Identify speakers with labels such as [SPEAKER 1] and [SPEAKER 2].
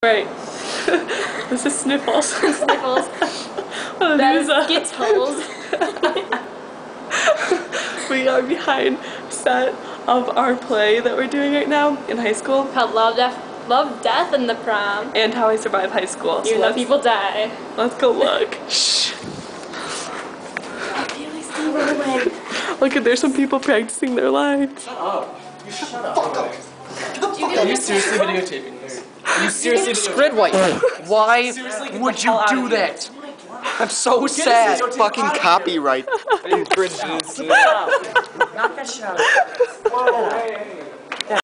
[SPEAKER 1] Right. This is Sniffles.
[SPEAKER 2] Sniffles.
[SPEAKER 1] That is
[SPEAKER 2] Skittles.
[SPEAKER 1] We are behind set of our play that we're doing right now in high school.
[SPEAKER 2] Called Love, Death, and the Prom.
[SPEAKER 1] And How I Survive High School.
[SPEAKER 2] Even though people die.
[SPEAKER 1] Let's go look. Shh. Look at, there's some people practicing their lines.
[SPEAKER 3] Shut up. You shut up. Fuck up. Get the fuck out. Are you seriously videotaping this? Are you seriously
[SPEAKER 4] Squidward, why would you do that? I'm so sad.
[SPEAKER 5] Fucking copyright infringements.
[SPEAKER 3] Knock that shit out. Whoa, hey.